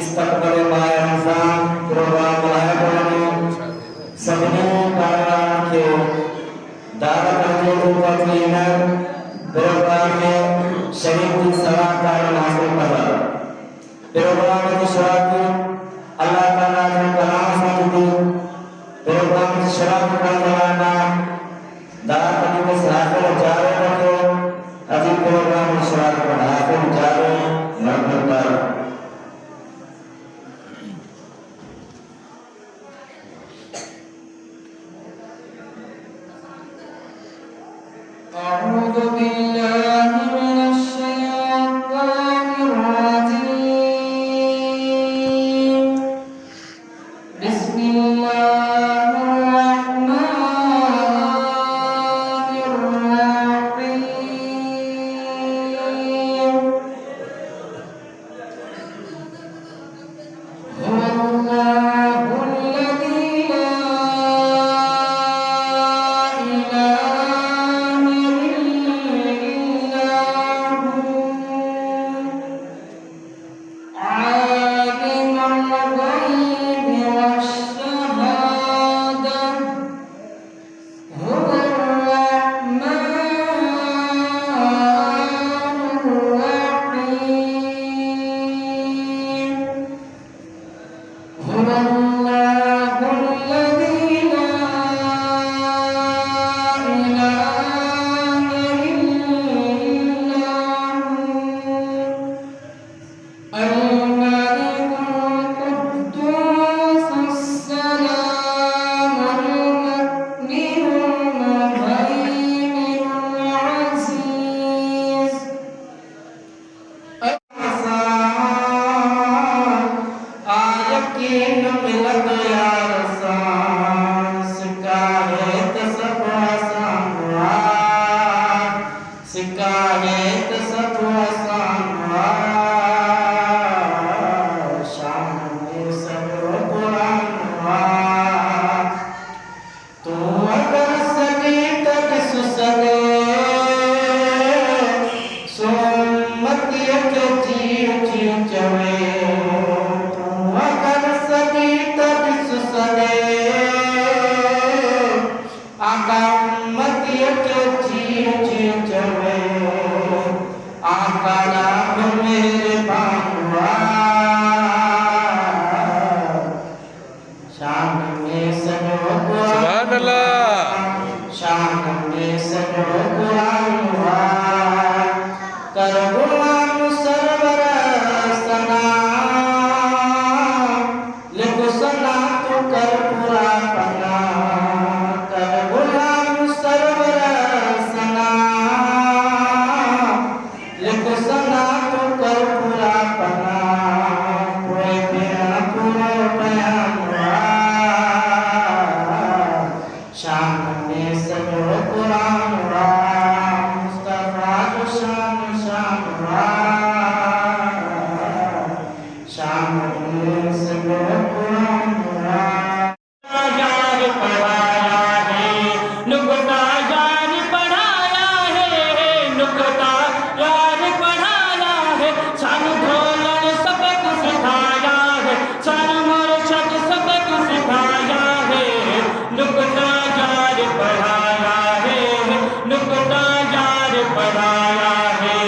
इस्तकबाल माह रमजान प्रोग्राम मनाया गया सबने कारनामा के दावत के ऊपर क्लीनर प्रोग्राम में शरीफ की सलाह कारण हासिल करा प्रोग्राम की शुरुआत अल्लाह ताला के कलाम से की प्रोग्राम की शुरुआत करना दावत के हासिल जारी रखे अभी प्रोग्राम की शुरुआत पर हासिल जारी नंबर أعوذ بالله من الشيطان الرجيم بسم الله الرحمن الرحيم هو الله الذي لا إله إلا هو عالم الغيب والشهادة هو الرحمن الرحيم هو الله الذي لا إله إلا هو الملك القدوس السلام المؤمن المهيمن العزيز यकीन मिलत यार सांस शिकायत सब आसान हुआ शिकायत सब आसान हुआ शाम में सब कुरान हुआ तू अगर सके तक सुसगे सोमती के जीव जीव चवे मेरे बाबुआ शाम में सजो सुभान अल्लाह शाम में सजो कुरान हुआ कर गुलाम सरवर सना लिखो सना तो कर पूरा पना कर गुलाम सरवर सना लिखो सना तो कर पूरा पना कोई मेरा पूरा बयान हुआ शाम में सजो कुरान हुआ मुस्तफा जो शाम शाम हुआ शाम में सजो कुरान हुआ यार पढ़ाया है नुक्ता यार पढ़ाया है नुक्ता यार पढ़ाया है सन ढोलन सबक सिखाया है सन मुर्शद सबक सिखाया है नुक्ता यार पढ़ाया है नुक्ता यार पढ़ाया है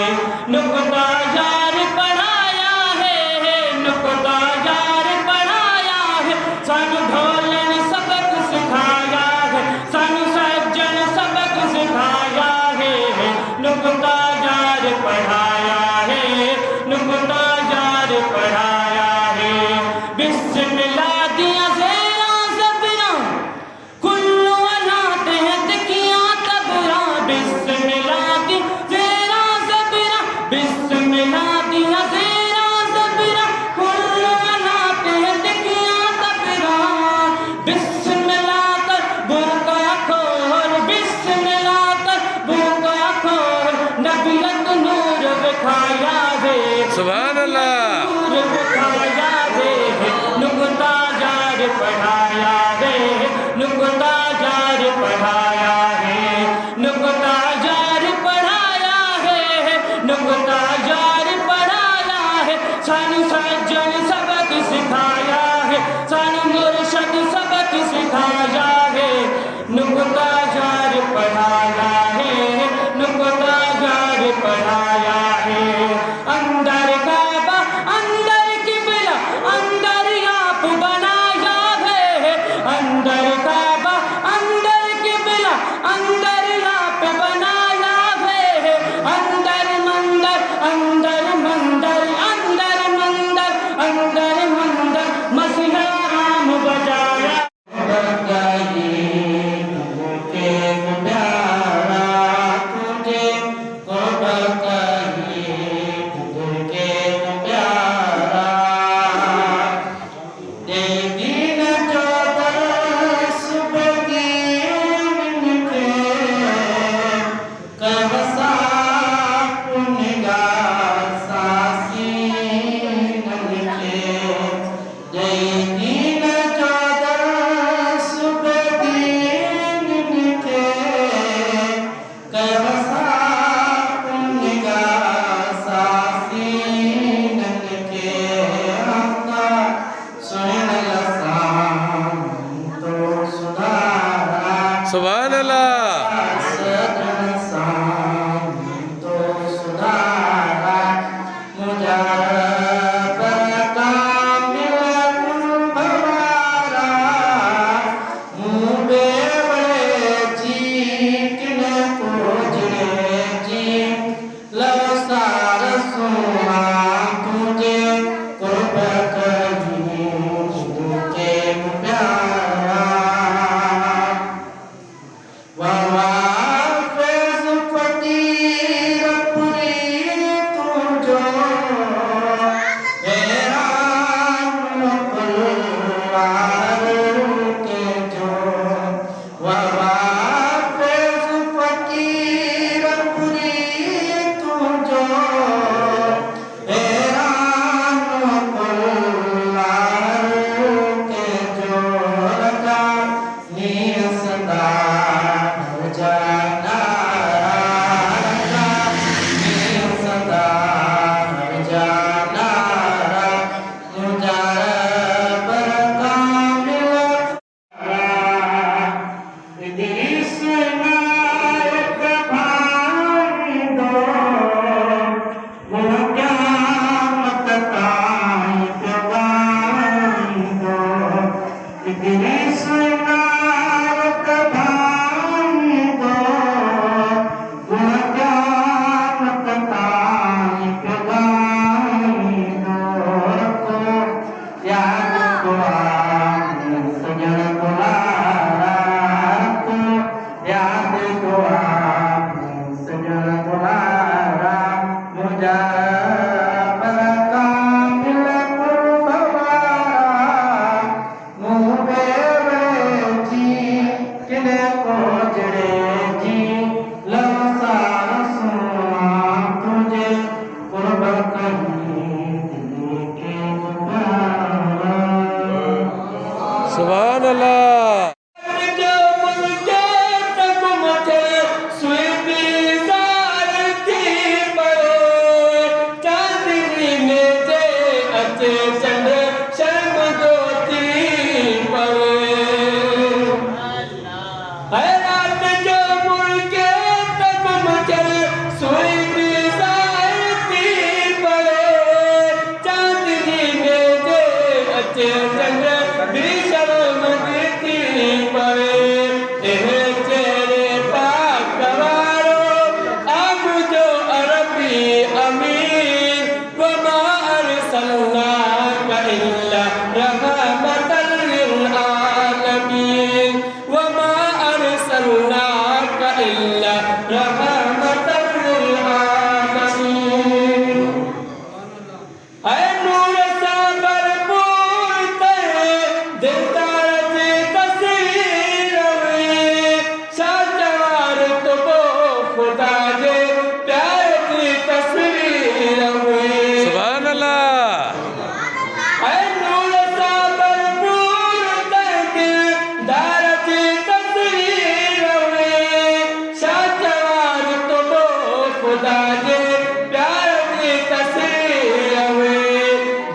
नुक्ता यार पढ़ाया है नुक्ता यार पढ़ाया है सन ढोलन सबक सिखाया है सन सज्जन सबक सिखाया है नुक्ता यार पढ़ाया है नुक्ता यार पढ़ाया है बिस्मिल्लाह दिया ज़ेरा ज़बरा कुल्लू अनात है तकियां तबरा बिस्मिल्लाह दी ज़ेरा ज़बरा बिस्मिल्लाह दिया ज़ेरा ज़बरा कुल्लू अनात है तकियां तबरा बिस्मिल्लाह कर बुरका खोल बिस्मिल्लाह कर बुरका खोल नबियत नूर दिखाया है सुभान अल्लाह नूर दिखाया है नुक्ता यार पढ़ाया है नुक्ता यार पढ़ाया है नुक्ता यार पढ़ाया है नुक्ता यार पढ़ाया सानू सज्जन सबक सिखाया है, सानू मुर्शद सबक सिखाया है, नुक्ता जार पढ़ाया है, नुक्ता जार पढ़ाया है। अंदर काबा अंदर किबला अंदर आप बनाया है, अंदर काबा अंदर किबला अंदर आप बनाया है, अंदर मंदिर अंदर मंदिर अंदर मंदिर अंदर मंदिर मसीहा राम बजाया। सुभान अल्लाह। सुभान अल्लाह।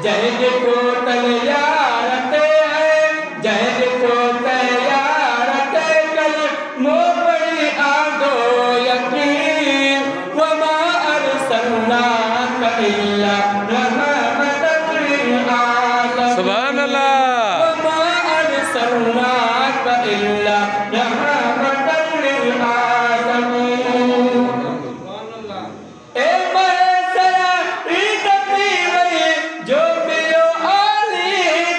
जहद को तैयारत है, जहद को तैयारत कल मो बड़ी आदो यकीन वमा अरसलनाका इल्ला रहमतन लिल आलमीन। सुभान अल्लाह। वमा अरसलनाका इल्ला रहमतन लिल आलमीन। ए मसला ईद पीवे जो पियो आली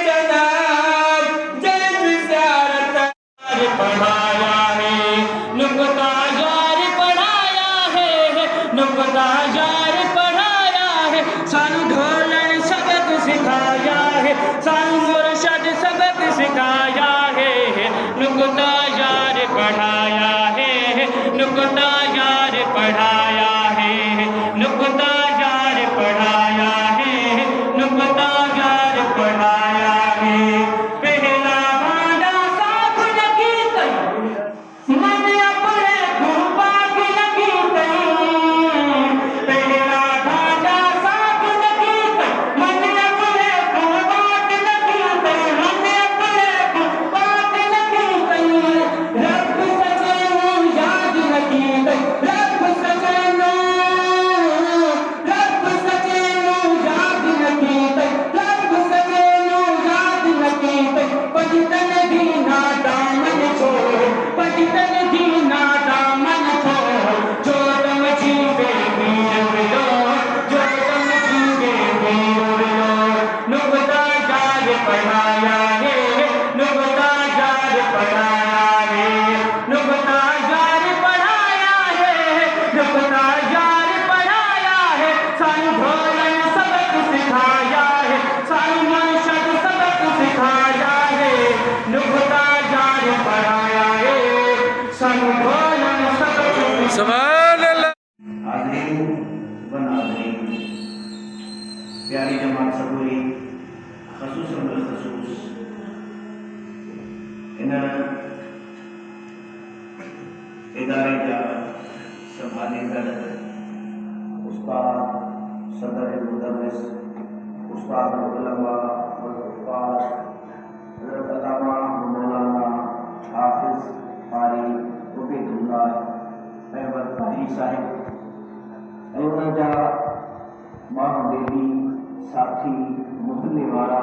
जनाब जय विचारत पढ़ाया है नुक्ता जार पढ़ाया है, नुक्ता जार पढ़ाया है, सानू ढोलन सबक सिखाया है, सानू मुर्शद सबक सिखाया है, नुक्ता जार पढ़ाया है, नुक्ता जार पढ़ाया है, नुक्ता जार पढ़ाया है, नुक्ता जार पढ़ाया है। पहला वादा साथ लगी तई मन अपने गुरबा की लगी तई, पहला वादा साथ लगी तई मन अपने गुरबा की लगी तई, मन अपने गुरबा की लगी तई, रब सचे याद लगी तई, रब सचे याद लगी तई, रब सचे याद लगी तई, पजतन दी ना दामन छोड़, पजतन दी ना दामन छोड़, जो तुम जीवे वीर लो, जो तुम जीवे वीर लो, नुक्ता जार पढ़ाया है, नुक्ता जार पढ़ाया है, नुक्ता जार पढ़ाया है, नुक्ता जार पढ़ाया है, सानू ढोलन सबक सिखाया है, सानू मुर्शद सबक सिखाया है, नुक्ता जार पढ़ाया है, सानू ढोलन सबक सुभान अल्लाह। हाज़रीन व नाज़रीन, प्यारी जमात सबूरी ख़ुसूसन बिलख़ुसूस इन इदारे जा संभालींदड़ उस्ताद सदर मुदर्रिस उस्ताद उलमा वल हुफ़ाज़ हज़रत अल्लामा मौलाना हाफ़िज़ क़ारी उबैदुल्लाह अहमद क़ारी साहिब ऐं उन्हनि जा माण्हू बेबी साथी मुहले वारा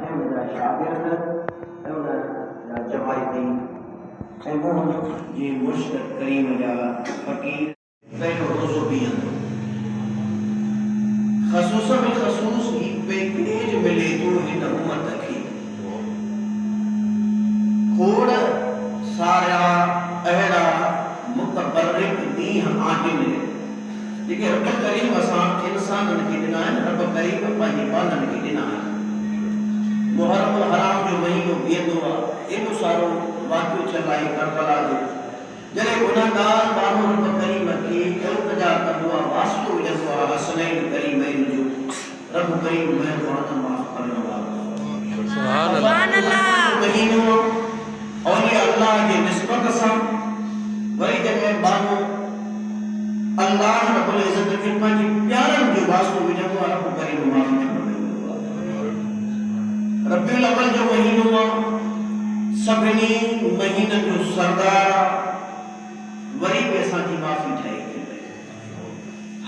ऐं उन्हनि जा शागिर्द ऐं उन्हनि जा जमायती ऐं मुंहिंजी मुर्शिद करीम जा फ़क़ीर पहिरियों रोज़ो बीहंदो। ख़ुसूसन बिलख़ुसूस ही पैकेज मिले थो हिन उमत खे, खोड़ सारा अहिड़ा मुतबर्रिक ॾींहं आहिनि जेके रब करीम असां इंसाननि खे ॾिना आहिनि, रब करीम पंहिंजे ॿारनि खे ॾिना आहिनि। मुहर्रम हराम जो महीनो बीहंदो आहे, एॾो सारो वाक़ियो थियल आहे करबला जो, जॾहिं गुनहगार माण्हू रब करीम खे इल्तिजा कंदो आहे, वास्तो विझंदो आहे हसनैन करीमैन जो, रब करीम महिरबानी माफ़ करण वारो। सुभान अल्लाह। महीनो औलिया अल्लाह जे निस्बत सां वरी जॾहिं माण्हू अल्लाह रब्बुल इज़्ज़त खे पंहिंजे प्यारनि जो वास्तो विझंदो आहे, रब करीम माफ़ कंदो आहे। रबीउल अव्वल जो महीनो आहे, सभिनी महीननि जो सरदार आहे, वरी बि असांजी माफ़ी ठहे थी।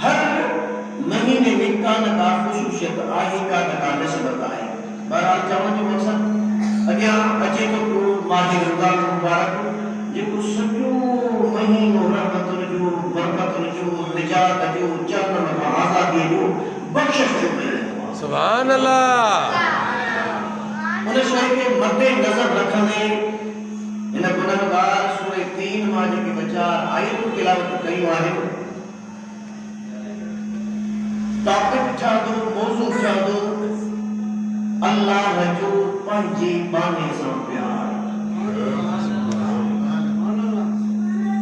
हर महीने में का न का ख़ुशूसियत आहे, का न का निस्बत आहे। बहरहाल चवण जो मक़सदु अॻियां अचे थो पियो माह रमज़ान मुबारक, जेको सॼो महीनो रहमतुनि जो, बरकतुनि जो, निजात जो, जन्नत खां आज़ादीअ जो, बख़्शिश जो महीनो आहे। सुभान अल्लाह। उन शइ खे मद्दे नज़र रखंदे हिन गुनहगार सूरह 3 मां जेके वीचार आयतूं तिलावत कयूं आहिनि, टॉपिक छा दो, मौज़ू छा दो, अल्लाह जो पंहिंजे बाने सां प्यार।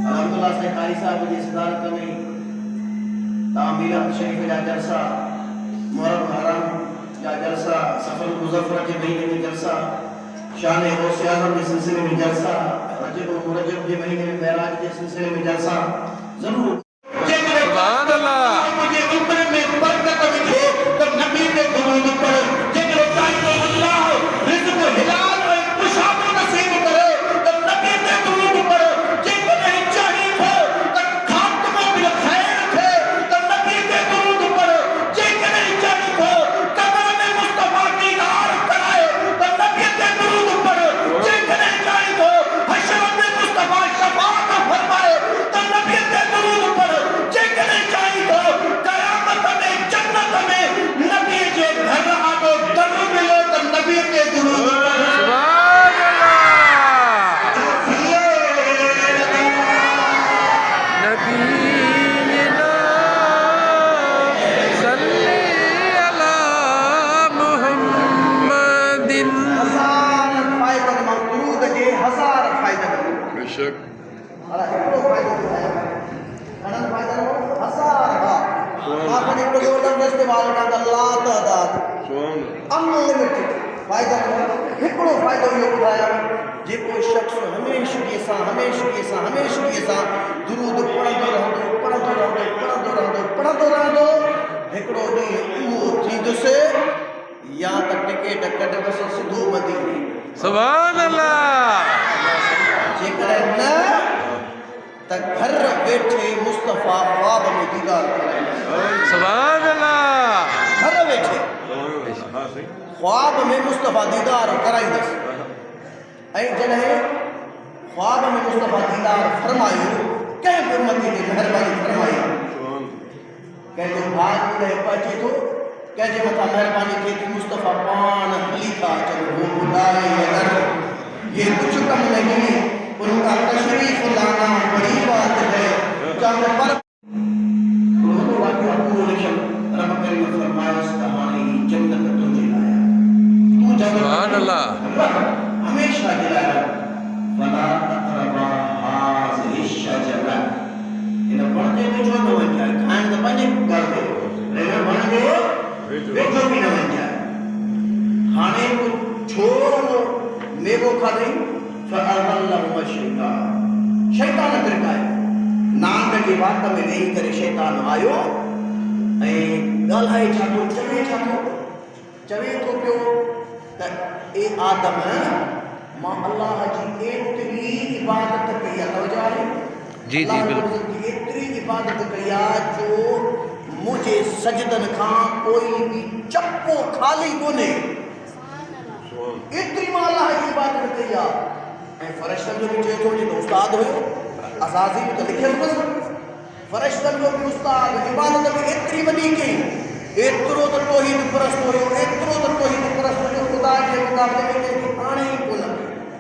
अल्हम्दुलिल्लाह से कारी साहब जी सदारत में तामीरात शरीफ जा जलसा, मुहर्रम हराम जा जलसा, सफर मुज़फ़्फ़र के महीने में जलसा, शान गौसे आज़म के सिलसिले में जलसा, रजब और मुरज्जब के महीने में मेराज के सिलसिले में जलसा जरूर। सुभान अल्लाह। मुझे उम्र में बरकत मिले तो नबी ने दुरूद पढ़ बेशक अला हिकिड़ो फ़ाइदो ॿुधायो घणनि फ़ाइदनि में हज़ार मां हिकिड़ो ज़बरदस्त इस्तेमालु कयां त ला तइदाद अनलिमिटेड फ़ाइदनि में हिकिड़ो फ़ाइदो इहो ॿुधायां जेको शख़्स हमेशगीअ सां दुरूद पढ़ंदो रहंदो हिकिड़ो ॾींहुं उहो थींदुसि या त टिकेट कढंदुसि सिधो मदीने सुभान अल्लाह जेकॾहिं न त घर वेठे मुस्तफ़ा ख्वाब में दीदार कराईंदुसि सुभान अल्लाह घर वेठे ख्वाब में मुस्तफ़ा दीदार कराईंदुसि ऐं जॾहिं ख्वाब में मुस्तफ़ा दीदार फरमायो कंहिं बि उम्मती ते महिरबानी फरमाई कंहिंजो भाग उॾे पहुचे थो कंहिंजे मथां महिरबानी थिए थी मुस्तफ़ा पाण हली था अचनि वो ॿुधाए अगर ये कुछ कम नहीं उनका तशरीफ लाना बड़ी बात है जब पर रब करीम फरमाया कहानी जन्नत तुझे लाया तू सुभान अल्लाह हमेशा गिराया फला तक़रबा हाज़िहि शजरा इन वण ते वेठो न वञाए खाइण त पंहिंजे घर ते लेकिन वण ते वेठो बि न वञाए हाणे छो मेवो खाधई फअज़ल्लहुम शैतान तिरकायो नांग जे वात में वेही करे शैतान आयो ऐं ॻाल्हाए छा थो चवे थो पियो त ए आदम मां अल्लाह जी एतिरी इबादत कई आहे तवजो आहे जी जी बिल्कुल एतिरी इबादत कई आहे जो मुंहिंजे सजदनि खां कोई बि चपो ख़ाली कोन्हे एतिरी मां अल्लाह जी इबादत कई आहे ऐं फ़रिश्तनि जो बि चए थो जो उस्ताद हुयो अज़ाज़ी में त लिखियलु हुअसि फ़रिश्तनि जो बि उस्ताद इबादत बि एतिरी वॾी कई एतिरो त तौहीद परस्त हुयो ख़ुदा जे मुक़ाबले में कंहिंखे आणे ई कोन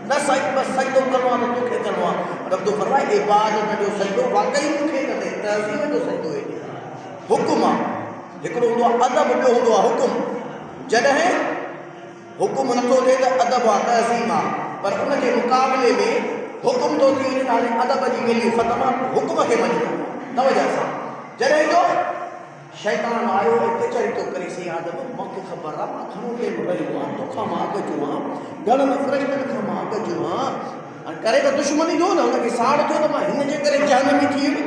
न बसि सजदो करिणो आहे त तोखे करिणो आहे रब थो फरमाए इबादत जो सजदो वाक़ई मूंखे कंदे तहज़ीम जो सजदो हेॾे हुकुम आहे हिकिड़ो हूंदो आहे अदब ॿियो हूंदो आहे हुकुम जॾहिं हुकुम नथो थिए त अदब आहे तहज़ीम आहे पर उन जे मुक़ाबले में हुकुम थो थी वञे त हाणे अदब जी वैल्यू ख़तमु आहे हुकुम खे मञिजो तवजह सां जॾहिं जो शैतान आयो ऐं कचहरी थो करे सी आदम मूंखे ख़बर आहे मां घणो टेम रहियो आहियां तोखां मां अॻिजो आहियां घणनि फ़रिश्तनि खां मां अॻिजो आहियां करे त दुश्मनी थियो न हुनखे साड़ थियो त मां हिन जे करे जहन्नमी थी वियुमि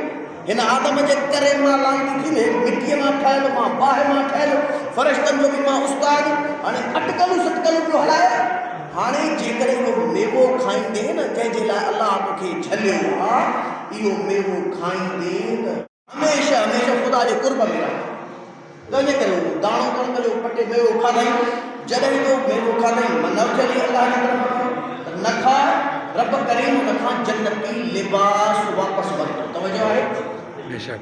हिन आदम जे करे मां लानती थी वियुमि मिटीअ मां ठहियलु मां बाहि मां ठहियलु फ़रिश्तनि जो बि मां उस्ताद हाणे अटकलूं सटकलूं पियो हलाए हाणे जेकॾहिं इहो मेवो खाईंदे न जंहिंजे लाइ अलाह तोखे झलियो आहे इहो मेवो खाईंदे त हमेशह ख़ुदा जे कुर्ब में रहे तंहिंजे करे उहो दाणो कणिक जो पटे मेवो खाधई जॾहिं जो मेवो खाधई मन चली अलाह जी तरफ़ न खा रब करीम हुन खां जन्नती लिबास वापसि वरितो तवजो आहे बेशक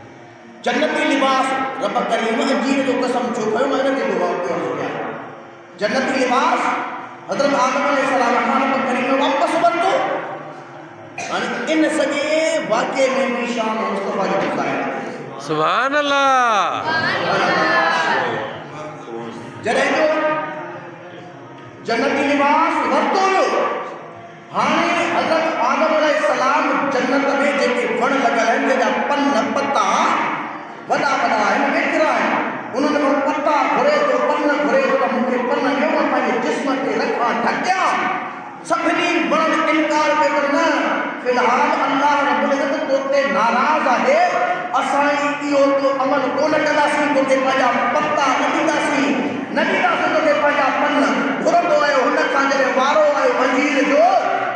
जन्नती लिबास रब करीम अंजीर जो कसम छो कयो मां हिन ते दुआ कयो जन्नती लिबास हज़रत आदम अलैहिस्सलाम खां रब करीम वापसि वरितो हाणे इन सॼे वाक़े में बि शान मुस्तफ़ा जो ॿुधायो सुभान अल्लाह जॾहिं जो जन्नती लिबास वरितो हुयो हाणे हज़रत आदम अलैहिस्सलाम जन्नत में जेके वण लॻल आहिनि जंहिंजा पन पता वॾा आहिनि वेकिरा आहिनि उन्हनि में पता घुरे थो पन घुरे थो त मूंखे पन ॾियो मां पंहिंजे जिस्म ते रखां ढकियां सभिनी वणनि इनकार पियो कनि न फ़िलहाल अल्लाह रब्बुल इज़्ज़त तोते नाराज़ आहे असां इहो तो अमल कोन कंदासीं तोखे पंहिंजा पता न ॾींदासीं तोखे पंहिंजा पन घुरंदो आयो हुन खां जॾहिं वारो आयो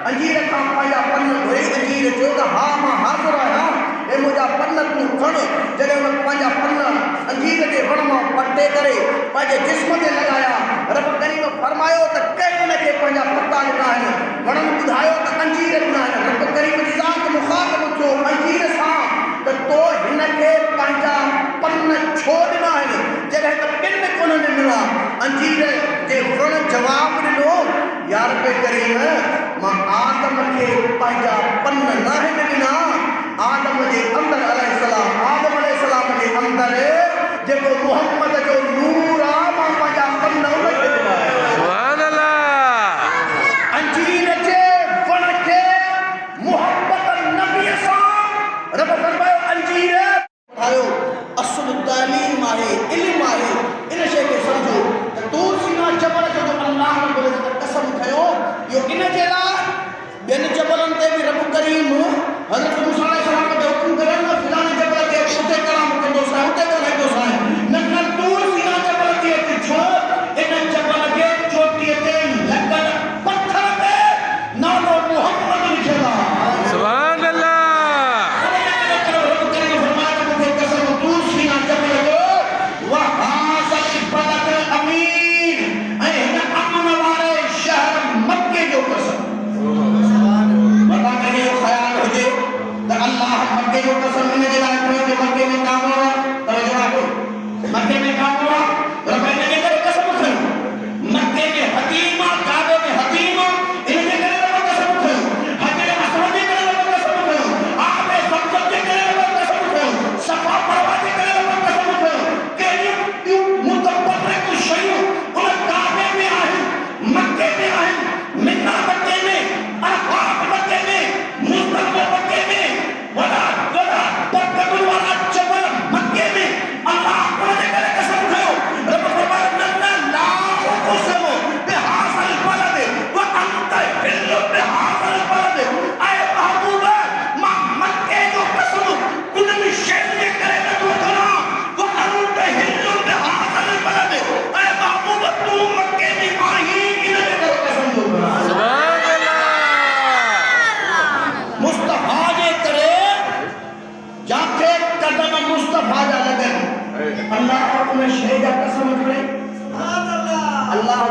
अंजीर खां पंहिंजा पन घुरे अंजीर चयो त हा मां हाज़िर आहियां ऐं मुंहिंजा पन तूं खण जॾहिं हुन पंहिंजा पन अंजीर जे वण मां पटे करे पंहिंजे जिस्म ते लॻाया रब करीम फरमायो त कंहिं हुनखे पंहिंजा पता ॾिना आहिनि वणनि ॿुधायो त अंजीर ॾिना आहिनि रब करीम जी ज़ात मुख़ातिब थियो अंजीर सां त तो हिनखे पंहिंजा पन छो ॾिना आहिनि जॾहिं त ॿिनि कोन ॾिना अंजीर जे वण जवाबु ॾिनो यार पे करीम मां आदम खे पंहिंजा पन न आहिनि ॾिना आदम जे अंदरि अलैहिस्सलाम जे अंदरि जेको मुहम्मद जो नूर आहे मां पंहिंजा पन उनखे ॾिना सुभान अल्लाह अंजीर जे वण खे मुहबत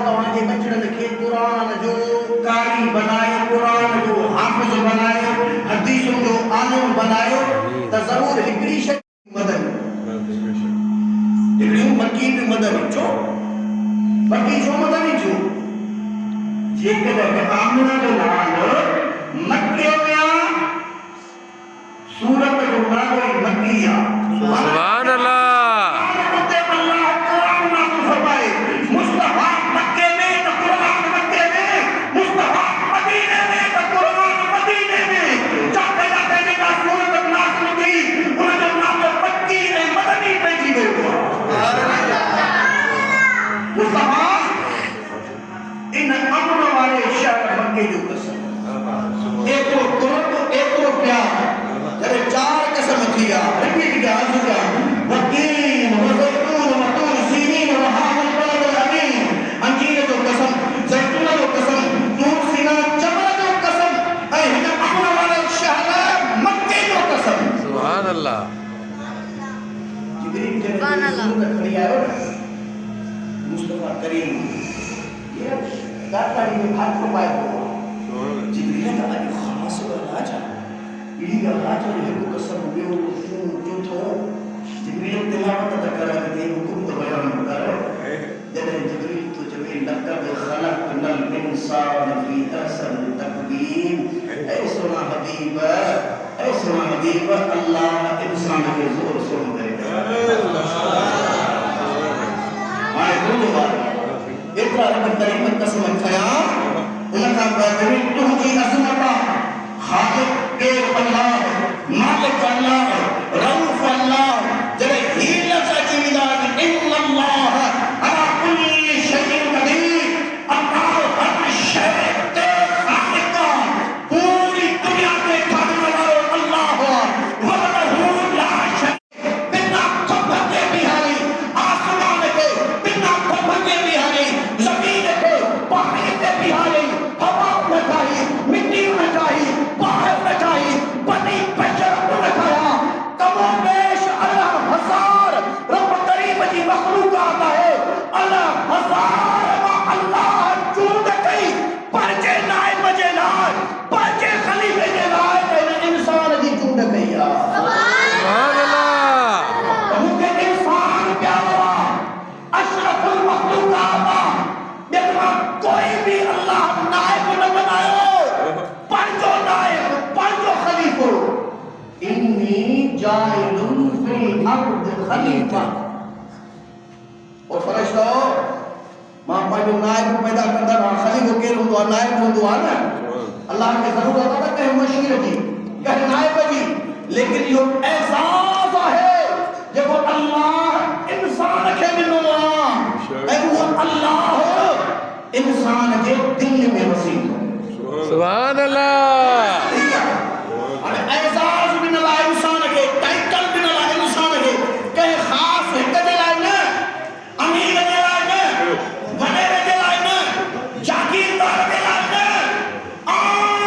तव्हांजे बचड़नि खे क़ुरान जो कारी बनाए, क़ुरान जो हाफ़िज़ बनाए, हदीसुनि जो आलिम बनायो त ज़रूर हिकिड़ी शइ मदद हिकिड़ियूं मकी बि मदद छो मकी छो मदद छो जेकॾहिं आमिना जो नालो मके में सूरत जो नालो ई मकी आहे। सुभान अल्लाह। इन अमन वाले शहर मक्के जो कसम एतिरो प्यार जॾहिं 4 कसम थी आहे रिपीट कयां वकील वज़ैतून वतूर सीनीन वहावल बलद अमीन अंजीर जो कसम ज़ैतून जो कसम तूर सीना जबल जो कसम ऐं हिन अमन वाले शहर मक्के जो कसम। सुभान अल्लाह। जिब्रील सुभान अल्लाह खड़ी आयो मुस्तफा करीम ये दातारी में हाथ को पाए जिब्रील का आज खास राजा ये राजा ने को कसम बियो जो थो जिब्रील तिलावत कर के हुकुम तो बयान कर जब जिब्रील तो जबे लक़द खलक़नल इंसान फी अहसन तक़वीम ऐ सुना हबीब अल्लाह इंसान के जोर सुन दे माने बोलो बात इतना रब करीम कसम खया उनका बदरी तुझी अज़मत खालिक के अल्लाह मालिक अल्लाह रऊफ अल्लाह जरे ही लफ्ज़ की विदात इल्लल्लाह अला कुल्ली शैइन कदीर अल्लाह हर शै के खालिक पूरी दुनिया के खाने वाला अल्लाह वहदहू ला शरीक बिना खबर के बिहारी आसमान के बिना खबर के बिहारी ज़मीन के पानी के बिहारी हवा में खाई मिट्टी में खाई बाहर में खाई बनी बशर में खाया कमोबेश अल्लाह हजार रब करीम जी मखलूकात है अल्लाह हजार व अल्लाह चूंड कई परजे नाइब जे लाइ परजे खलीफे जे लाइ इन इंसान जी चूंड कई आ। सुभान अल्लाह। मुझे इंसान प्यारा अशरफुल मखलूकात जब कोई भी अल्लाह नाइब न बनायो पंजो नाइब पंजो खलीफो इन्नी जाइलुन फिल अर्द खलीफा और फरिश्तो मां पंजो नाइब पैदा कंदा खलीफो केर हुंदो नाइब हुंदो ना अल्लाह के जरूरत है कहे मशीर जी कहे नाइब जी लेकिन यो एहसास है जब अल्लाह इंसान के दिनो ऐ वो अल्लाह इंसान जे दिल में वसी सुभान अल्लाह। अरे एहसास बिन ला इंसान के टाइटल बिन ला इंसान के कहे खास हिक जे लाइ न अमीर जे लाइ न वडेरे जे लाइ न जागीरदार जे लाइ न आम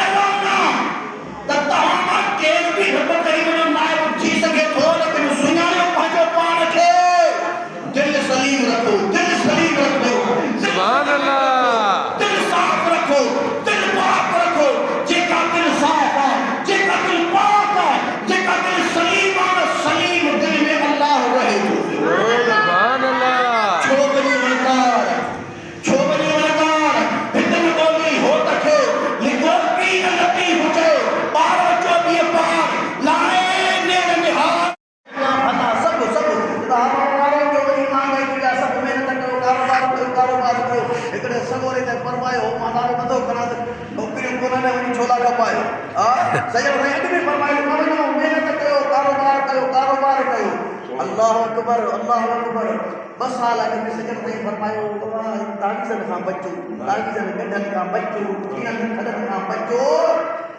ऐलाना त तव्हां केर बि रब करीम जो नाइब थी सघे थो लेकिन सुञाणो पंहिंजो पाण खे दिल सलीम रखो सुभान अल्लाह। दिल साफ रखो दिल पाक रखो जेका दिल साफ है जेका दिल पाक है जेका दिल सलीम है सलीम दिल में अल्लाह रहे सुभान अल्लाह। छो बनी वरकार हितन बोली हो तखे लिखो की नती हुजे 12 24 पार लाए नेड़ निहार फता सब तारो जो वही मांगे कि सब मेहनत करो कारोबार करो एकड़े सगोरे ते फरमायो मादारो नथो करा नौकरी को न वनी छोला कपाए सजो भाई अग भी फरमायो मानो मेहनत कयो कारोबार कयो अल्लाह अकबर बस हाल अगर सजन भाई फरमायो तावीज़न खां बचो तावीज़न गडन खां बचो कीन खडन खां बचो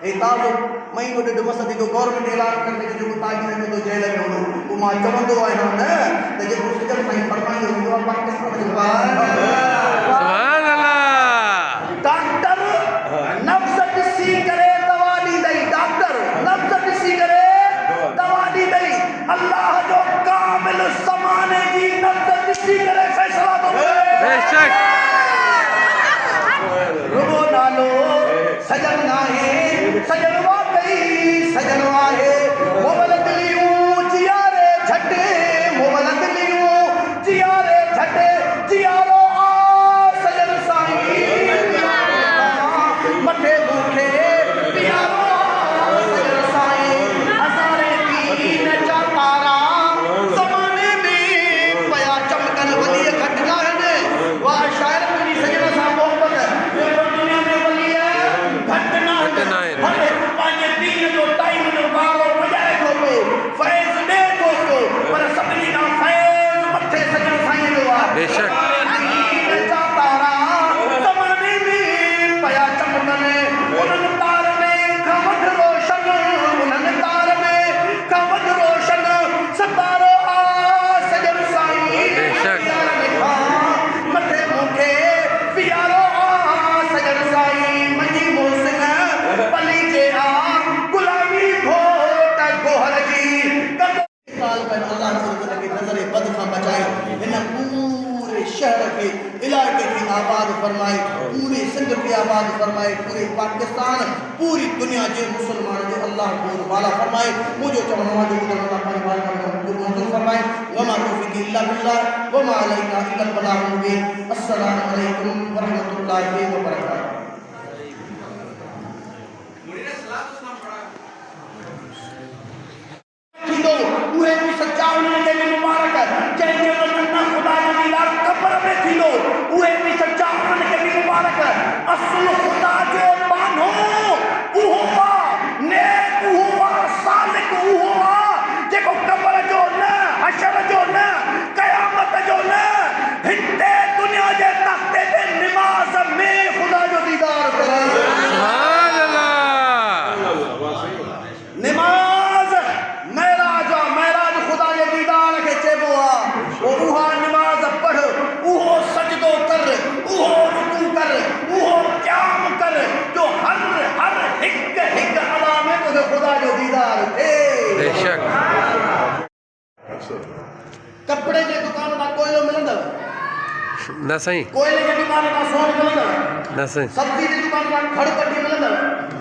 ए ताजो महीनो डेढ़ मसदी जो गवर्नमेंट ऐलान करके जो तावीज़न जो जेल में हो वो मां चवंदो आहियां न त जो सजन भाई फरमायो जो पाकिस्तान जो सुभान अल्लाह। डॉक्टर नफ्स ॾिसी करे दवा ॾींदई डॉक्टर नफ्स ॾिसी करे दवा ॾींदई अल्लाह जो कामिल ज़माने जी नफ्स ॾिसी करे फैसला थो करे। बेशक सजन नाहे सजन वाकई सजन आहे मोबाइल दिलियूं जियारे झटे मोबाइल दिलियूं जियारे झटे जियारो आ सजन साईं मथे भूखे प्यारो सजन साईं हज़ारे दीन जा तारा ज़माने में पया चमकन वली घट ना आहिनि वाह शायर मुंहिंजी सजन सां मोहबत दुनिया में वली घट ना आहिनि हर हिकु पंहिंजे दीन जो टाइम जो वारो वॼाए थो पियो फैज़ ॾे थो पियो पर सभिनी खां फैज़ मथे सजन साईं जो आहे बेशक दीन जा तारा ज़माने में पया चमकन उन्हनि तार में खां वधि रोशन उन्हनि तार में खां वधि रोशन सतारो आ सजन साईं बेशक। मथे मूंखे प्यारो आ सजन साईं मुंहिंजी मोहसिन पली जे आ गुलामी घोट गोहर जी काल पर अल्लाह रसूल की नजर बद खां बचाए हिन पूरे शहर के इलाके की आबाद फरमाए पूरे सिंध की आबाद फरमाए पूरे पाकिस्तान पूरी दुनिया जे मुसलमान जो अल्लाह को वाला फरमाए मुझे चवनो जो अल्लाह पानी वाला को मंजूर फरमाए वमा तौफीक इल्ला बिल्लाह वमा अलैना इल्ला अल बलाग मुबीन अस्सलामु अलैकुम व रहमतुल्लाहि व बरकातहू थींदो उहे बि सच्चा उन्हनि खे बि मुबारक जंहिंजे वजन सां ख़ुदा जो दीदार क़ब्र में थींदो उहे बि सच्चा उन्हनि खे बि मुबारक असुल ख़ुदा जो बानो उहो आहे नेक उहो आहे सालिक उहो आहे जेको क़ब्र जो न हशर जो न क़यामत जो न हिते दुनिया जे तख़्ते ते निमाज़ में ख़ुदा जो दीदार करे सुभान अल्लाह निमाज़ महराज खुदा जे दीदार खे चइबो आहे उहा निमाज़ पढ़ उहो सजदो कर उहो रुकू कर उहो क़याम कर जो हर हिक अदा में तोखे खुदा जो दीदार थिए बेशक कपिड़े जे दुकान तां कोयलो मिलंदव न साईं कोयले जे दुकान तां सोन मिलंदव न साईं सब्जी जी दुकान तां खड़ पटी मिलंदव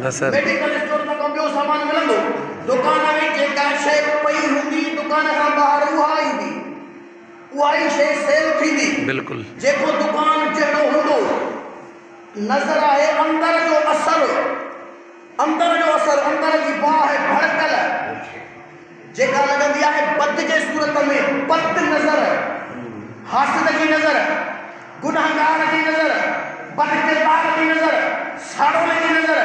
न सर मेडिकल स्टोर तां ॿियो सामान मिलंदो दुकान में जेका शइ पई हूंदी दुकान खां ॿाहिरि उहा ईंदी उहा ई शइ सेल थींदी बिल्कुल जेको दुकान जहिड़ो हूंदो नज़र आहे अंदर जो असर अंदर जी बाहि भड़कल जेका लॻंदी आहे बद जे सूरत में बद नज़र हासिद जी नज़र गुनाहगार जी नज़र बदकिरदार जी नज़र साड़ोले जी नज़र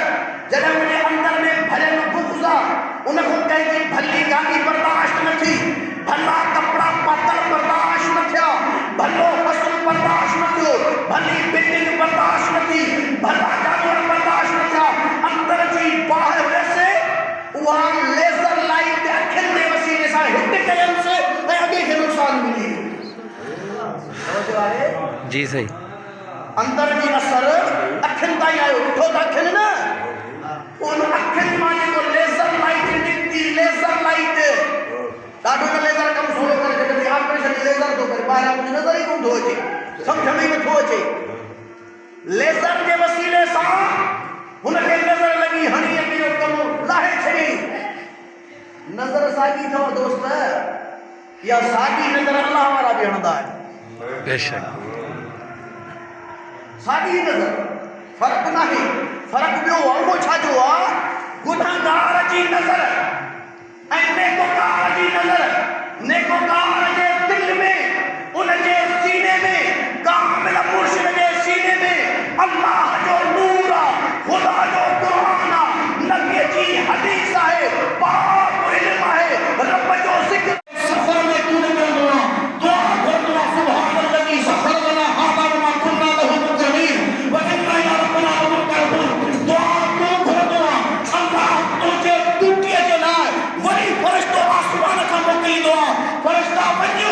जॾहिं मुंहिंजे अंदर में भरियल बुग़्ज़ आहे उनखां कंहिंजी भली गाॾी बर्दाश्त न थी भला कपिड़ा पातल बर्दाश्त न थिया भलो फसल बर्दाश्त न थियो भली बिल्डिंग बर्दाश्त न थी भला जानवर बर्दाश्त न थिया अंदर जी बाहि हुयसि उहा लेज़र लाइट अखियुनि जे वसीले सां हिट कयमि ऐं अॻे खे नुक़सान मिली जी साईं अंदर जी असर अखियुनि ताईं आयो ॾिठो त अखियुनि न उन अखियुनि मां जेको लेज़र लाइट निकिती लेज़र लाइट ॾाढो त लेज़र कमु सवलो करे छॾंदी ऑपरेशन लेज़र थो करे ॿाहिरां कुझु नज़र ई कोन थो अचे सम्झ में ई नथो अचे लेज़र जे वसीले सां हुनखे नज़र लॻी हणी अॻे जो कमु लाहे छॾियईं नज़र साॻी अथव दोस्त या साॻी नज़र अलाह वारा बि हणंदा आहिनि बेशक साॻी नज़र फ़र्क़ु नाहे फ़र्क़ु ॿियो आहे उहो छाजो आहे गुनाहगार जी नज़र ऐं नेकोकार जी नज़र नेकोकार जे दिलि में उन जे सीने में कामिल मुर्शिद जे सीने में अल्लाह जो नूर आहे ख़ुदा जो क़ुरान आहे नबी जी हदीस आहे पाक इल्म आहे रब जो ज़िक्र सफ़र में तूं निकिरंदो आहे दुआ घुरंदो आहे सुभान अल्लाह सफ़र लना हादा मा कुन्ना लहू मुकरमीन व इन्ना या रब्बना लमुकरमून दुआ तूं घुरंदो आहे अल्लाह तुंहिंजे टूटीअ जे लाइ वरी फ़रिश्तो आसमान खां मोकिलींदो आहे फ़रिश्ता वञो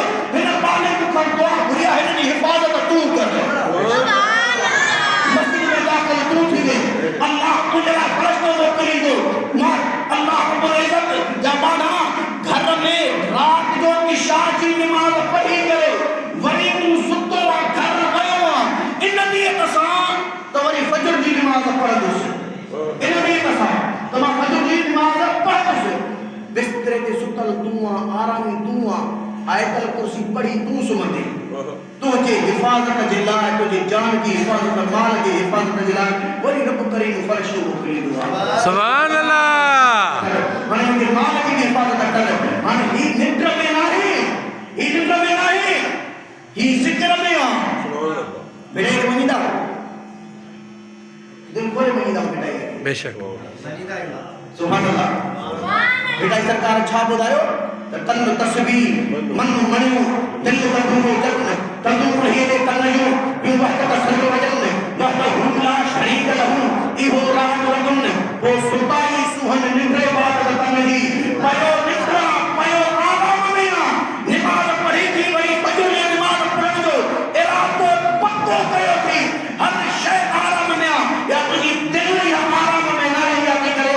आयतल कुर्सी पढ़ी तू सुमंदे तुझे हिफाजत जे लाइ तुझे जान की हिफाजत माल की हिफाजत जे लाइ वरी रब करीम फरिश्तो मोकिली दुआ सुभान अल्लाह हाणे मुंहिंजे माल जी हिफाजत कर हाणे ही निंड में नाहे ही निंड में नाहे ही ज़िक्र में आ बेटे के मनीदा दिल खोले मनीदा बेटा बेशक सुभान अल्लाह बेटा सरकार छा ॿुधायो त तन तस्बीह मन मणियूं दिल बंदूं जन तंदूं रहीले कन्नयूं यूं वक़्त सजो वजन वक़्त हुला शरीक लहू इहो राम रंगन वो सुताई सुहन निंद्रे बात तन जी पयो निकरा पयो आराम में आ नमाज पढ़ी थी वरी फजर में नमाज पढ़ण जो इरादो पक्को कयो थी हर शइ आराम में आ या तुझी दिल या आराम में ना या के करे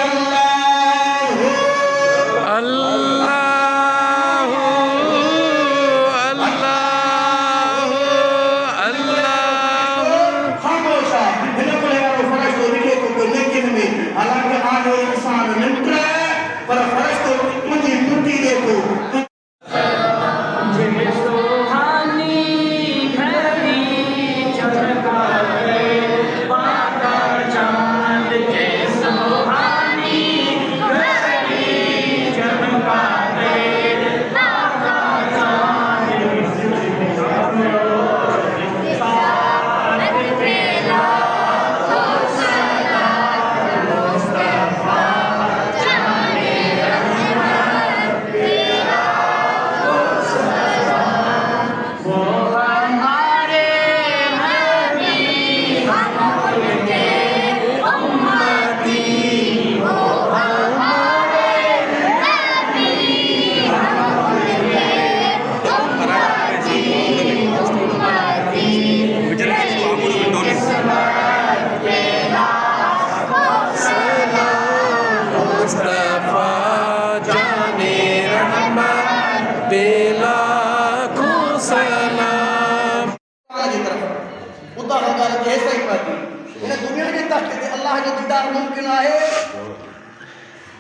मुमकिन है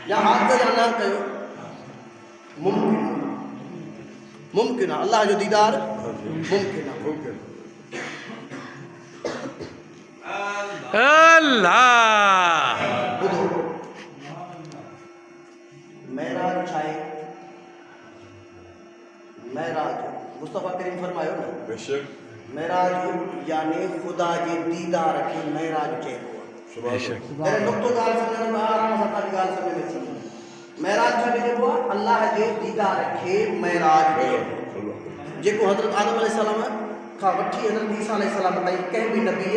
या हाथ या ना कयो मुमकिन है अल्लाह जो दीदार मुमकिन है अल्लाह बुधो मेराज छाए मेराज मुस्तफा करीम फरमायो ना बेशक मेराज यानी खुदा जे दीदार के मेराज चइबो बेशक तेरे नुक्तो गाल समझण में आराम सां तारी गाल समझ में अची मेराज छा चइबो अल्लाह जे दीदार के मेराज चइबो जेको हज़रत आदम अलैहिस्सलाम खां वठी हज़रत ईसा अलैहिस्सलाम ताईं कंहिं बि नबी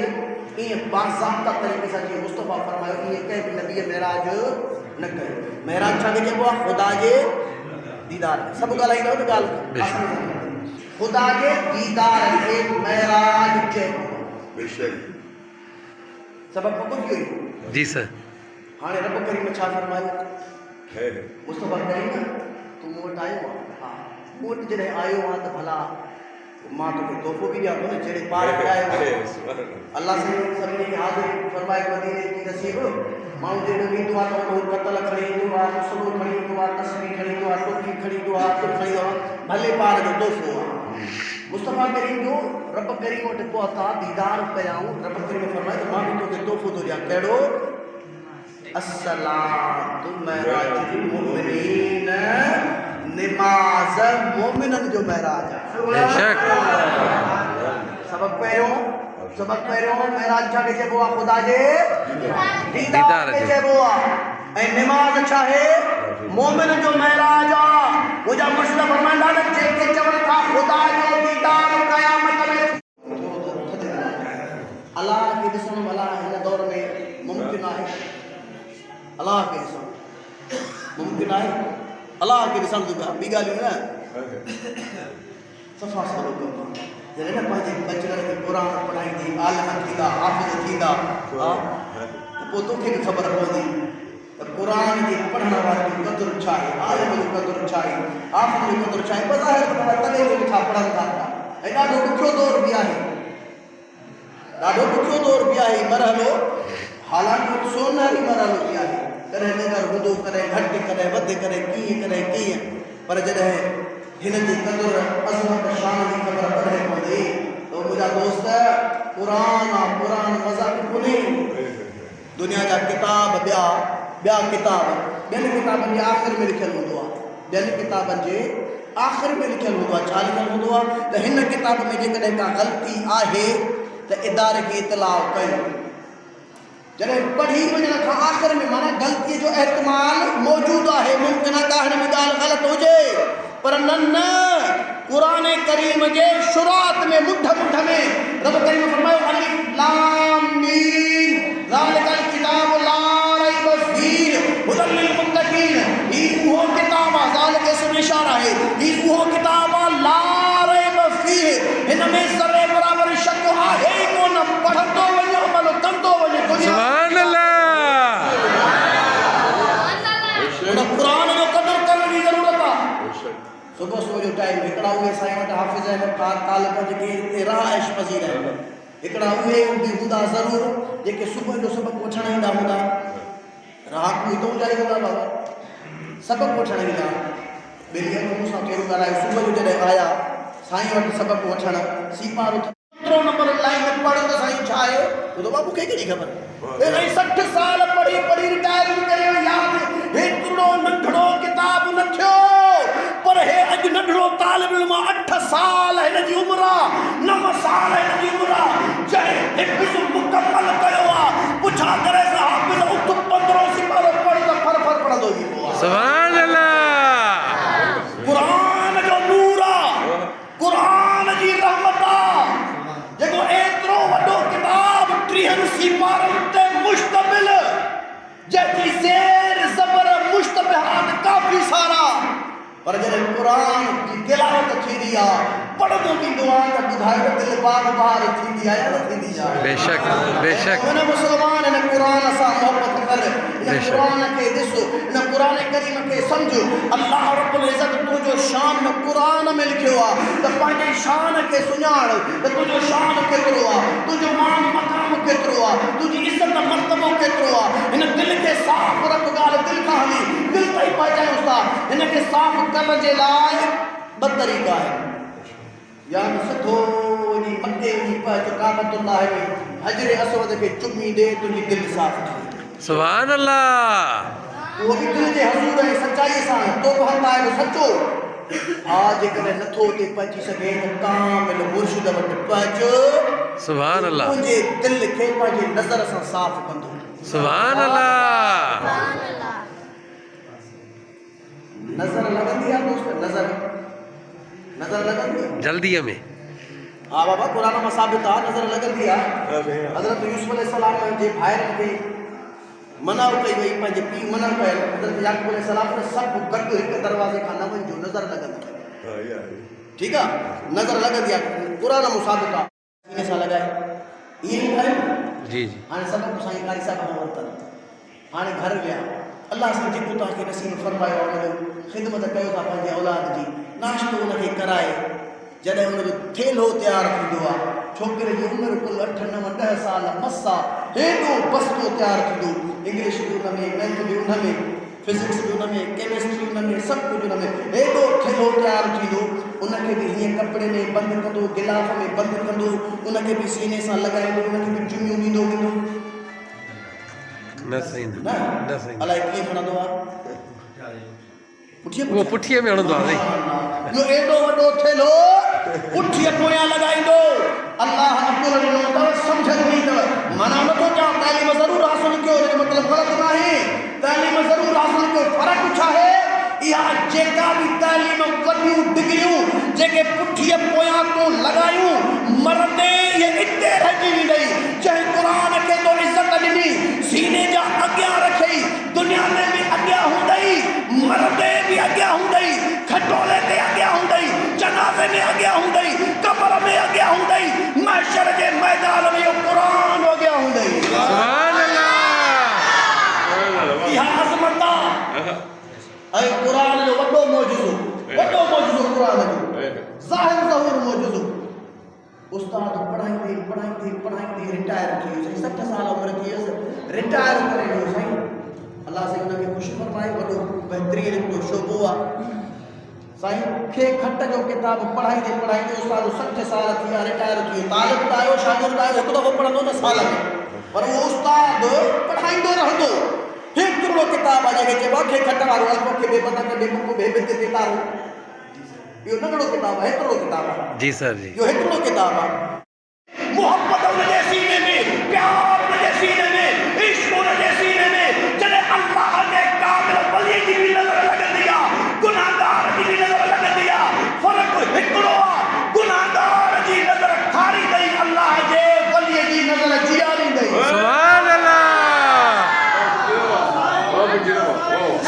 ईअं बाज़ाब्ता तरीक़े सां जीअं मुस्तफ़ा फरमायो ईअं कंहिं बि नबी मेराज न कयो मेराज छा चइबो आहे ख़ुदा जे दीदार सभु ॻाल्हाईंदव त ॻाल्हि खुदा के दीदार के मेराज चइबो बेशक सबक पको क्यों जी सर हाणे रब करीम छा फरमायो है मुस्तफा करीम तू मोट आयो हां मोट जॾहिं आयो आहे त भला मां तोखे तोहफ़ो बि ॾियां थो न जहिड़े पार पियायो अल्लाह सभिनी खे हाज़िर फरमाए मदीने जी नसीब माण्हू जॾहिं वेंदो आहे त उहो कतल खणी ईंदो आहे मुसलो खणी ईंदो आहे तस्वीर खणी ईंदो आहे टोपी खणी ईंदो आहे कुझु खणी ईंदो आहे भले पार जो तोहफ़ो आहे मुस्तफा करीम जो रब करीम वटि पहुता दीदार कयाऊं रब करीम फरमाए त मां बि तोखे तोहफ़ो थो ॾियां कहिड़ो अस्सलातु महराजुल मुमिनीन नमाज़ मोमिनन जो महराज बेशक सबक पहिरियों महराज छा के चइबो आहे ख़ुदा जे दीदार के चइबो आहे ऐं नमाज़ छा आहे मोमिन जो महराज आहे मुंहिंजा मुर्शिद फरमाईंदा आहिनि जेके चवनि था ख़ुदा जो दीदार क़यामत में अल्लाह खे ॾिसण भला हिन दौर में मुमकिन आहे अल्लाह खे ॾिसण मुमकिन आहे अल्लाह खे ॾिसण जो ॿी ॻाल्हियूं न सफ़ा सारो कमु आहे जॾहिं न पंहिंजे बचड़नि खे क़ुर पढ़ाईंदी आलिम थींदा हाफ़िज़ थींदा त पोइ तोखे बि ख़बर पवंदी त क़ुर जे पढ़ण वारे जो क़दुरु छा आहे आलिम जो क़दुरु छा आहे हाफ़िज़ जो क़दुरु छा आहे ॿुधाए तॾहिं बि छा पढ़नि था ऐं ॾाढो ॾुखियो दौर बि आहे ॾाढो ॾुखियो दौर बि आहे मरहलो हालांकि सोनहरी मरहलो बि आहे कॾहिं नगर हूंदो कॾहिं घटि कॾहिं वधि कॾहिं कीअं पर जॾहिं हिन जी क़दुर अज़मत शान जी ख़बर पढ़े पवंदी तो मुंहिंजा दोस्त क़ुरान मज़ाक कोन्हे दुनिया जा किताब ॿिया किताब ॿियनि किताबनि जे आख़िर में लिखियलु हूंदो आहे ॿियनि किताबनि जे आख़िर में लिखियलु हूंदो आहे छा लिखियलु हूंदो आहे त हिन किताब में जेकॾहिं का ग़लती आहे त इदारे खे इतलाउ कयो जॾहिं पढ़ी वञण खां आख़िर में माना ग़लतीअ जो एहतमाल मौजूदु आहे मुमकिन आहे हिन में ॻाल्हि ग़लति हुजे पर न क़ुरान करीम जे शुरूआत में मुठ में रब करीम फरमायो अलिफ लाम मीम ज़ालिकल किताब ला रैब फीह हुदल लिल मुत्तकीन ही वो किताब आहे ज़ालिक इसम इशारा है ही वो किताब आहे ला रैब फीह हिन में सरे बराबर शक आहे ई कोन पढ़ंदो वञो अमल कंदो वञो सुभान अल्लाह उन क़ुरान जो क़दर करण जी ज़रूरत आहे सुबुह जो टाइम हिकिड़ा उहे साईं वटि हाफ़िज़ आहिनि तालिब जेके रहाइश पज़ीर आहिनि हिकिड़ा उहे बि हूंदा ज़रूरु जेके सुबुह जो सबक़ु वठणु ईंदा हूंदा राति में हितो ॻाल्हि हूंदा बाबा सबक़ु वठणु ईंदा ॿिए ॾींहं मूंसां कहिड़ो ॻाल्हायो सुबुह जो जॾहिं आया साईं वटि सबक़ु वठणु सीपारो एतिरो नंबर लाइन में पढ़ त साईं छा आहे ॿुधो बाबू खे कहिड़ी ख़बर 60 साल पढ़ी रिटायर करे यादि हेतिरो नंढड़ो किताब न थियो पर हे अॼु नंढड़ो तालिब इल्म 8 साल हिन जी उमिरि आहे 9 साल हिन जी उमिरि आहे जंहिं हिफ़्ज़ मुकमल कयो आहे पुछा करे हाफ़िज़ उठ 15 सिपारो पढ़ त फर पढ़ंदो ईंदो आहे सुभान अल्लाह क़ुरान जो नूर आहे क़ुरान जी रहमत आहे जेको एतिरो वॾो किताब 30 सिपारनि ते मुश्तमिल जंहिंजी ज़ेर ज़बर मुश्तबिहात काफ़ी सारा पर जॾहिं क़ुरान जी तिलावत थींदी आहे पढ़ंदो वेंदो आहे त ॿुधायो दिलि बाग बार थींदी आहे या न थींदी आहे बेशक हुन मुस्लमान हिन क़ुरान सां मोहबत कर हिन क़ुरान खे ॾिस हिन क़ुरान करीम खे सम्झ अल्लाह रब्बुल इज़्ज़त तुंहिंजो शान क़ुरान में लिखियो आहे त पंहिंजे शान खे सुञाण त तुंहिंजो शान केतिरो आहे तुंहिंजो मान मक़ाम केतिरो आहे तुंहिंजी इज़त मर्तबो केतिरो आहे हिन दिलि खे साफ़ रख ॻाल्हि दिलि खां हली दिलि ताईं पहुचायूं था हिन खे साफ़ करण जे लाइ ॿ तरीक़ा आहिनि या सिधो वञी मथे वञी पहुच काबतुल्लाह में हजर असवद खे चुमी ॾे तुंहिंजी दिलि साफ़ थी सुभान अल्लाह उहो बि दिलि जे हज़ूर ऐं सचाईअ सां तो बि हथ आहे सचो हा जेकॾहिं नथो उते पहुची सघे त कामिल मुर्शिद वटि पहुच सुभान अल्लाह तुंहिंजे दिलि खे पंहिंजे नज़र सां साफ़ कंदो सुभान अल्लाह नज़र लॻंदी आहे दोस्त नज़र लॻंदी आहे जल्दीअ में हा बाबा क़ुरान मां साबित आहे नज़र लॻंदी आहे हज़रत यूसुफ अलैहिस्सलाम जे भाइरनि खे मना कई वई पंहिंजे पीउ मना कयल हज़रत याक़ूब अलैहिस्सलाम ने सभु गॾु हिकु दरवाज़े खां न वञिजो नज़र लॻंदी ठीकु आहे नज़र लॻंदी आहे क़ुरान मां साबित आहे इन सां लॻाए ईअं ई जी हाणे सबक़ु साईं कारी साहिब खां वरितनि हाणे घर विया अल्लाह सां जेको तव्हांखे नसीब फरमायो आहे ख़िदमत कयो था पंहिंजे औलाद जी नाश्तो उनखे कराए जॾहिं हुनजो थेलो तयारु थींदो आहे छोकिरे जी उमिरि कुल 8, 9, 10 साल मसा हेॾो बस्तो तयारु थींदो इंग्लिश बि उन में मैथ बि उन में फिज़िक्स बि उन में केमिस्ट्री उन में सभु कुझु उन में हेॾो थेलो तयारु थींदो उनखे बि हीअं कपिड़े में बंदि कंदो गिलाफ में बंदि कंदो उनखे बि सीने सां लॻाईंदो उनखे बि चुमियूं ॾींदो वेंदो न सही न सही अलाए कीअं खणंदो आहे वो पुठीअ में हणंदो आहे इहो एॾो वॾो थेलो पुठीअ पोयां लॻाईंदो अल्लाह अब्दुल ॾिनो अथव सम्झ ॾिनी अथव माना नथो चवां तालीम ज़रूरु हासिलु कयो हिन जो मतिलबु ग़लति न आहे तालीम ज़रूरु हासिलु कयो फ़र्क़ु छा आहे इहा जेका बि तालीम वॾियूं डिग्रियूं जेके पुठीअ पोयां तूं लॻायूं मरदे इहे इते रहिजी वेंदई जंहिं क़ुरान खे तो इज़त ॾिनी सीने जा अॻियां रखई दुनिया में बि अॻियां हूंदई मरदे बि अॻियां हूंदई खटोले ते अॻियां हूंदई जनाज़े में अॻियां हूंदई क़ब्र में अॻियां हूंदई महशर जे मैदान में क़ुरान अॻियां हूंदई सुभान अल्लाह इहा अज़मत आहे ऐं क़ुरान जो वॾो मौजूदो क़ुरान जो ज़ाहिर ज़हूर मौजूदो उस्ताद पढ़ाईंदे रिटायर थी वियो साईं 60 साल उमिरि थी वियसि रिटायर करे वियो साईं अल्लाह से उनखे ख़ुशि फरमाए वॾो बहितरीन हिकिड़ो शोबो आहे साईं खे खट जो किताब पढ़ाईंदे उस्ताद 60 साल थी विया रिटायर थी वियो तालिब त आयो शागिर्द आयो हिकु दफ़ो पढ़ंदो न साल में पर उहो उस्ताद पढ़ाईंदो रहंदो हेतिरो किताब आहे जंहिंखे चइबो आहे खे खट वारो अल्प खे बेबदक बेबुक बेबित ते तारो इहो नंढड़ो किताब आहे हेतिरो किताब आहे जी सर जी इहो हेतिरो किताब आहे मोहब्बत उनजे सीने में प्यार उनजे सीने में इश्क उनजे सीने में जॾहिं अल्लाह जे कामिल वली जी बि नज़र लॻंदी आहे गुनाहगार जी बि नज़र लॻंदी आहे फ़र्क़ु हिकिड़ो आहे गुनाहगार जी नज़र खारी अथई अल्लाह जे वलीअ जी नज़र जियारी अथई सुभान अल्लाह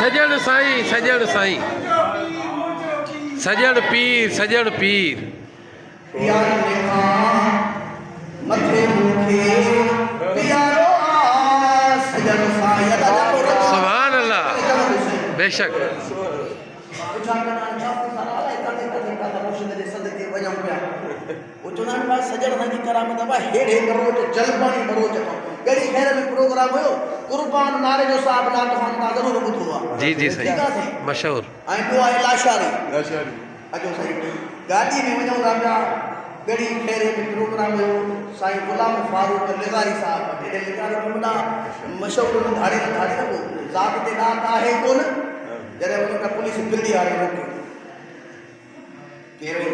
सजण साईं सजण साईं सजण पीर प्यार लिखा मथे मुखे प्यारो आ सजन साईं अदा सुभान अल्लाह बेशक प्रोग्राम हुयो कुर्बान नारे जो साहब नातो खान ज़रूर ॿुधो आहे जी सही मशहूर ऐं ॿियो आहे लाशारी अचो साईं गाॾी में वञूं था पिया ॻड़ी खेरे में प्रोग्राम हुयो साईं गुलाम फारूक लिगारी साहब हेॾे लिगारी में वॾा मशहूरु धाड़ी न ज़ात ते नात आहे कोन जॾहिं वञूं त पुलिस बिल्ली वारे रोके केरु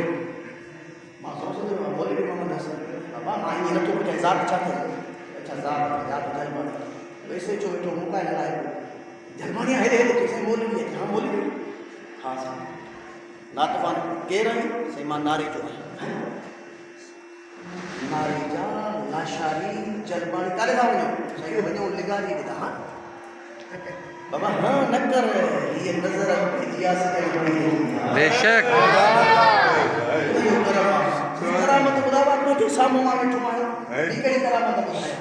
मां सोचंदो आहियां बोली बि मोहम्मद हसन बाबा मां ईअं नथो पुछां ज़ात छा अथई अच्छा ज़ात ज़लमानी वैसे जो वेठो मूंखां न लाइ ज़लमानी हेॾे हेॾे चई मोली बि हा मोली हा साईं नातवान केरु आहीं साईं मां नारे जो आहियां नारे जा लाशारी जलमानी काॾे था वञो साईं वञूं लिगारी ॾिठा हा बाबा हाँ न कर ये नज़र इतिहास के बेशक करामत ॿुधावा तो जो साम्हूं मां वेठो आहियां हीअ कहिड़ी करामत ॿुधाए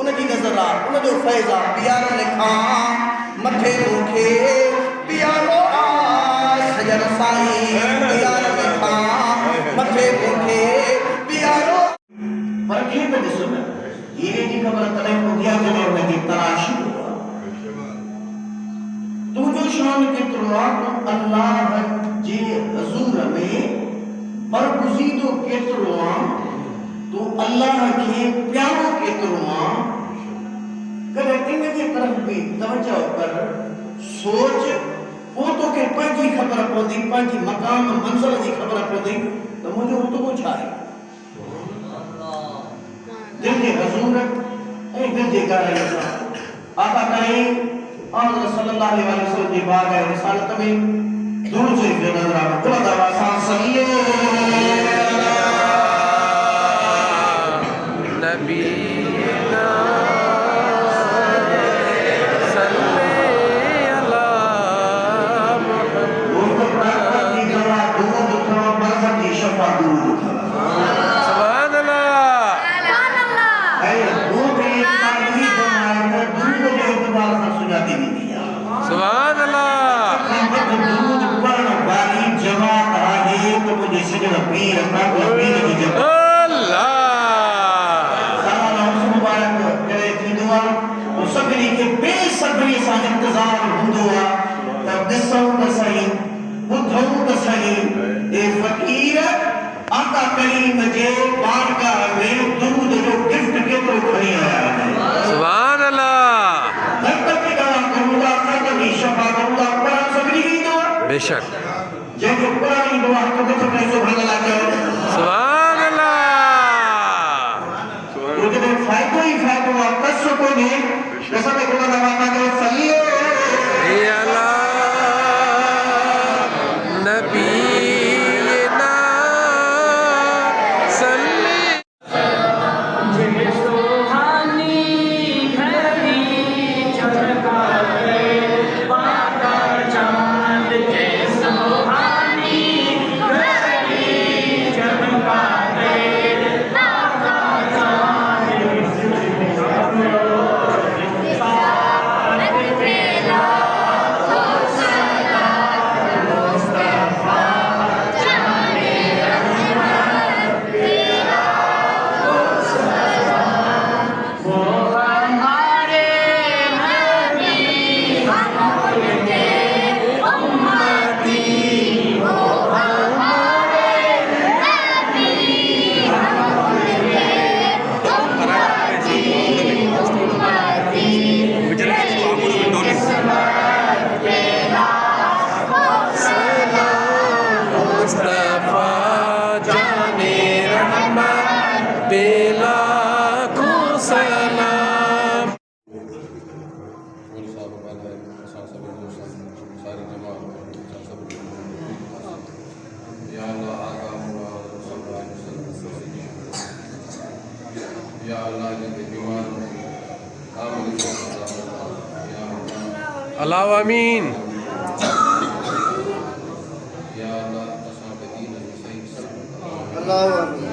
उनजी नज़र आहे उनजो फैज़ आहे प्यार लिखां मथे मूंखे प्यारो आहे सजन साईं प्यार लिखां मथे मूंखे प्यारो पर खे त ॾिसो न हीरे जी ख़बर तॾहिं पवंदी आहे जॾहिं हुनजी तलाश तुझो शान केतिरो आहे तूं अल्लाह जे हज़ूर में बरगुज़ीदो केतिरो आहे तूं अल्लाह खे प्यारो केतिरो आहे कॾहिं इन जे तरफ़ बि तवजो कर सोच पोइ तोखे पंहिंजी ख़बर पवंदी पंहिंजी मक़ाम मंज़िल जी ख़बर पवंदी त मुंहिंजो रुतबो छा आहे दिलि जे हज़ूर ऐं दिलि जे घर सां आका करीम और सल्लल्लाहु अलैहि वसल्लम की बात है रिसालत में दूर से नजर आ रहा दवा सांस सल्ले नबीना सल्ले अला मुहम्मद की दवा दूर दुखा मरहम की शफा दूर सुभान अल्लाह है वो भी ताकि जमात दूर के एतबार से सुनाती नहीं सुभान अल्लाह दूध पढ़ने वाली जमात आहे तो मुझे सजन पीर की जमात अल्लाह सारा मुबारक करे थींदो आहे वो सभिनी खे बेसब्री सां इंतज़ार हूंदो आहे त ॾिसूं त सही ॿुधूं त सही ए फ़क़ीर आका करीम जे बारगाह में दुरूद जो गिफ्ट केतिरो खणी आया आहिनि सुभान अल्लाह बेशक जंहिंजो क़ुरान ईंदो आहे हिकु दफ़ो में सुभान अल्लाह चयो सुभान अल्लाह जॾहिं फ़ाइदो ई फ़ाइदो आहे कस कोन्हे जंहिंसां में क़ुरान वाता कयो सल्ले अला नबीना सल्ले या अल्लाह जिनके बीमार हो कामिल या अल्लाह अल्लाह आमीन। या अल्लाह तसाबदीन सही सलामत अल्लाह आमीन।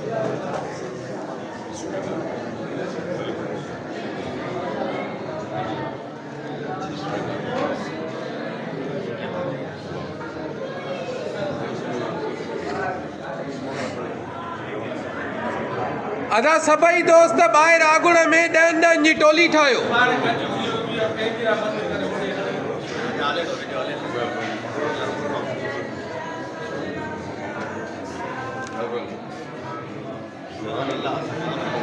या अल्लाह अदा सभई दोस्त ॿाहिरि आगुण में ॾहनि ॾहनि जी टोली ठाहियो। सुभान अल्लाह